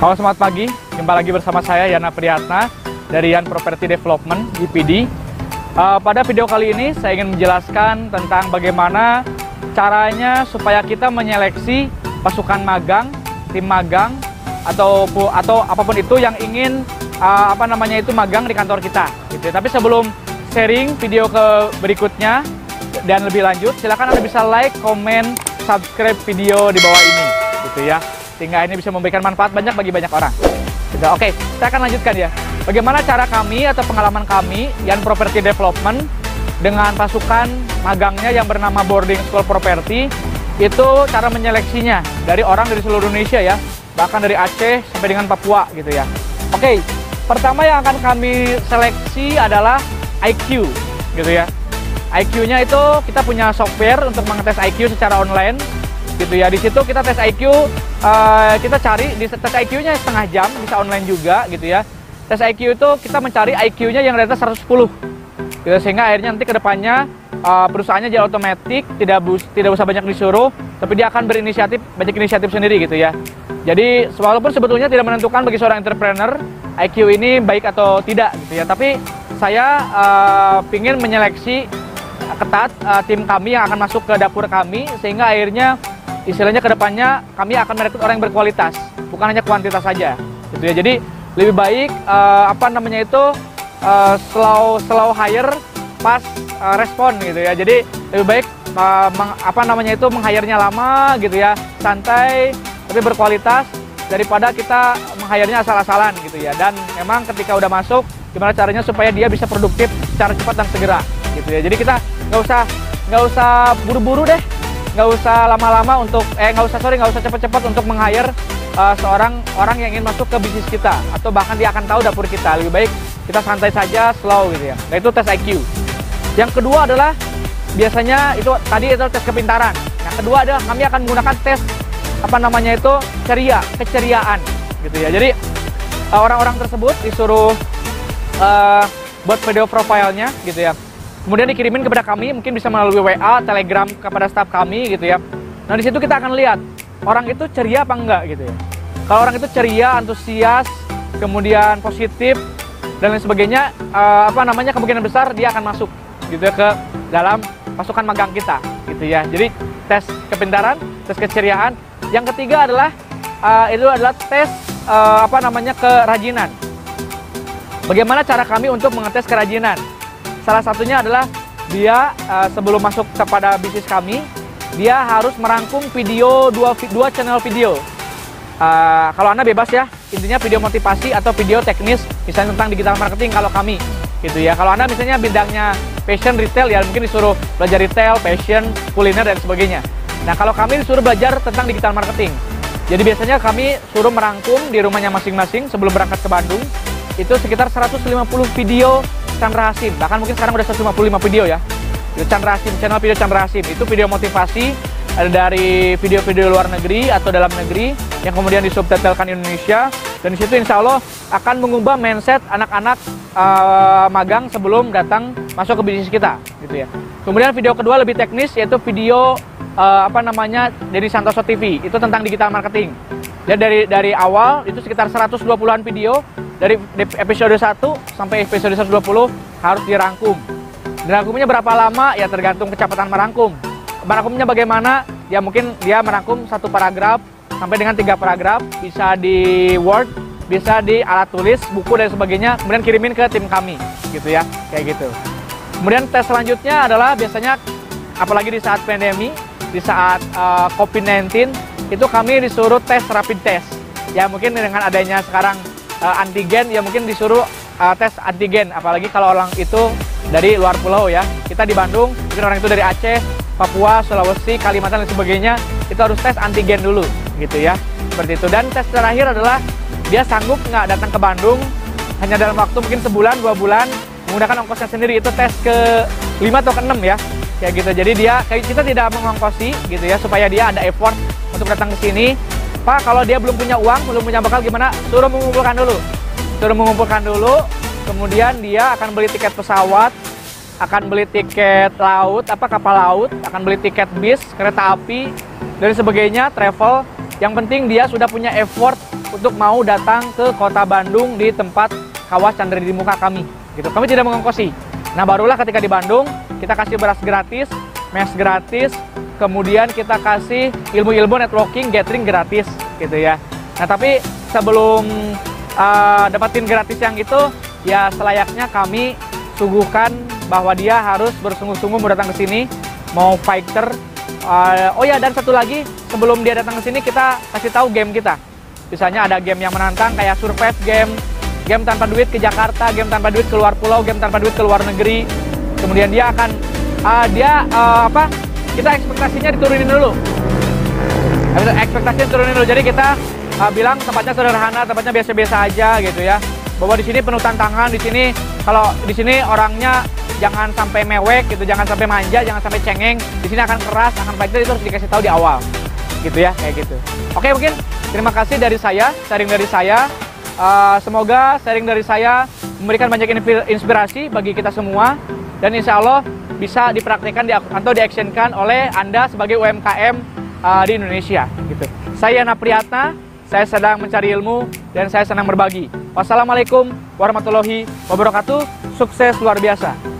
Halo, selamat pagi. Jumpa lagi bersama saya Yana Priyatna dari Yan Property Development (YPD). Pada video kali ini saya ingin menjelaskan tentang bagaimana caranya supaya kita menyeleksi pasukan magang, tim magang atau apapun itu yang ingin magang di kantor kita. Gitu. Tapi sebelum sharing video berikutnya dan lebih lanjut, silakan Anda bisa like, komen, subscribe video di bawah ini, gitu ya. Sehingga ini bisa memberikan manfaat banyak bagi banyak orang. Gitu. Oke, saya akan lanjutkan ya. Bagaimana cara kami atau pengalaman kami Yan Property Development dengan pasukan magangnya yang bernama Boarding School Property, itu cara menyeleksinya dari orang dari seluruh Indonesia ya, bahkan dari Aceh sampai dengan Papua gitu ya. Oke, pertama yang akan kami seleksi adalah IQ gitu ya. IQ-nya itu kita punya software untuk mengetes IQ secara online gitu ya. Di situ kita tes IQ, kita cari di tes IQ-nya setengah jam, bisa online juga gitu ya. Tes IQ itu kita mencari IQ-nya yang di atas 110 gitu, sehingga akhirnya nanti ke depannya perusahaannya jadi otomatis, tidak usah banyak disuruh, tapi dia akan banyak inisiatif sendiri gitu ya. Jadi walaupun sebetulnya tidak menentukan bagi seorang entrepreneur IQ ini baik atau tidak gitu ya, tapi saya ingin menyeleksi ketat tim kami yang akan masuk ke dapur kami, sehingga akhirnya istilahnya kedepannya kami akan merekrut orang yang berkualitas, bukan hanya kuantitas saja, gitu ya. Jadi lebih baik slow hire, fast respon gitu ya. Jadi lebih baik meng-hire-nya lama gitu ya, santai tapi berkualitas, daripada kita meng-hire-nya asal-asalan gitu ya. Dan memang ketika udah masuk, gimana caranya supaya dia bisa produktif secara cepat dan segera gitu ya. Jadi kita nggak usah buru-buru deh, nggak usah lama-lama untuk nggak usah cepat-cepat untuk meng-hire seorang orang yang ingin masuk ke bisnis kita, atau bahkan dia akan tahu dapur kita. Lebih baik kita santai saja, slow gitu ya. Nah, itu tes IQ. Yang kedua adalah biasanya itu tes kepintaran. Yang kedua adalah kami akan menggunakan tes keceriaan gitu ya. Jadi orang-orang tersebut disuruh buat video profilnya gitu ya. Kemudian dikirimin kepada kami, mungkin bisa melalui WA, Telegram kepada staf kami gitu ya. Nah, di situ kita akan lihat orang itu ceria apa enggak gitu ya. Kalau orang itu ceria, antusias, kemudian positif dan lain sebagainya, kemungkinan besar dia akan masuk gitu ya ke dalam pasukan magang kita gitu ya. Jadi tes kepintaran, tes keceriaan. Yang ketiga adalah tes kerajinan. Bagaimana cara kami untuk mengetes kerajinan? Salah satunya adalah dia sebelum masuk kepada bisnis kami, dia harus merangkum video dua channel video. Kalau Anda bebas ya, intinya video motivasi atau video teknis, misalnya tentang digital marketing kalau kami gitu ya. Kalau Anda misalnya bidangnya fashion retail ya, mungkin disuruh belajar retail, fashion, kuliner dan sebagainya. Nah, kalau kami disuruh belajar tentang digital marketing. Jadi biasanya kami suruh merangkum di rumahnya masing-masing sebelum berangkat ke Bandung. Itu sekitar 150 video Chandra Hasim, bahkan mungkin sekarang udah 155 video ya. Chandra Hasim, channel video Chandra Hasim, itu video motivasi dari video-video luar negeri atau dalam negeri yang kemudian disubtitlkan Indonesia, dan disitu insya Allah akan mengubah mindset anak-anak magang sebelum datang masuk ke bisnis kita gitu ya. Kemudian video kedua lebih teknis, yaitu video dari Santoso TV, itu tentang digital marketing. Jadi dari awal itu sekitar 120-an video, dari episode 1 sampai episode 120 harus dirangkum. Dirangkumnya berapa lama? Ya tergantung kecepatan merangkum. Merangkumnya bagaimana? Ya mungkin dia merangkum 1 paragraf sampai dengan 3 paragraf, bisa di Word, bisa di alat tulis, buku dan sebagainya, kemudian kirimin ke tim kami gitu ya, kayak gitu. Kemudian tes selanjutnya adalah biasanya, apalagi di saat pandemi, di saat COVID-19, itu kami disuruh tes rapid test. Ya mungkin dengan adanya sekarang antigen, ya mungkin disuruh tes antigen, apalagi kalau orang itu dari luar pulau ya. Kita di Bandung, mungkin orang itu dari Aceh, Papua, Sulawesi, Kalimantan dan sebagainya, itu harus tes antigen dulu gitu ya, seperti itu. Dan tes terakhir adalah dia sanggup nggak datang ke Bandung hanya dalam waktu mungkin sebulan, 2 bulan, menggunakan ongkosnya sendiri. Itu tes ke 5 atau ke 6 ya, kayak gitu. Jadi kita tidak mengongkosi gitu ya, supaya dia ada effort untuk datang ke sini. Pak, kalau dia belum punya uang, belum punya bekal gimana? Suruh mengumpulkan dulu. Kemudian dia akan beli tiket pesawat, akan beli tiket laut, kapal laut, akan beli tiket bis, kereta api, dan sebagainya, travel. Yang penting dia sudah punya effort untuk mau datang ke kota Bandung di tempat Kawas Chandra di Muka kami. Gitu. Kami tidak mengongkosi. Nah, barulah ketika di Bandung, kita kasih beras gratis, mes gratis, kemudian kita kasih ilmu-ilmu networking, gathering gratis, gitu ya. Nah, tapi sebelum dapatin gratis yang itu, ya selayaknya kami suguhkan bahwa dia harus bersungguh-sungguh mau datang ke sini, mau fighter. Oh ya, dan satu lagi, sebelum dia datang ke sini kita kasih tahu game kita. Misalnya ada game yang menantang kayak survive game, game tanpa duit ke Jakarta, game tanpa duit keluar pulau, game tanpa duit ke luar negeri. Kemudian dia akan kita ekspektasinya diturunin dulu. Ekspektasinya diturunin dulu. Jadi kita bilang tempatnya sederhana, tempatnya biasa-biasa aja gitu ya. Bahwa di sini penuh tantangan, di sini kalau di sini orangnya jangan sampai mewek gitu, jangan sampai manja, jangan sampai cengeng. Di sini akan keras, akan fighter, itu harus dikasih tahu di awal. Gitu ya, kayak gitu. Oke, mungkin terima kasih dari saya, sharing dari saya. Semoga sharing dari saya memberikan banyak inspirasi bagi kita semua, dan insya Allah bisa dipraktikkan atau diactionkan oleh Anda sebagai UMKM di Indonesia. Gitu. Saya Yana Priyatna, saya sedang mencari ilmu dan saya senang berbagi. Wassalamualaikum warahmatullahi wabarakatuh. Sukses luar biasa.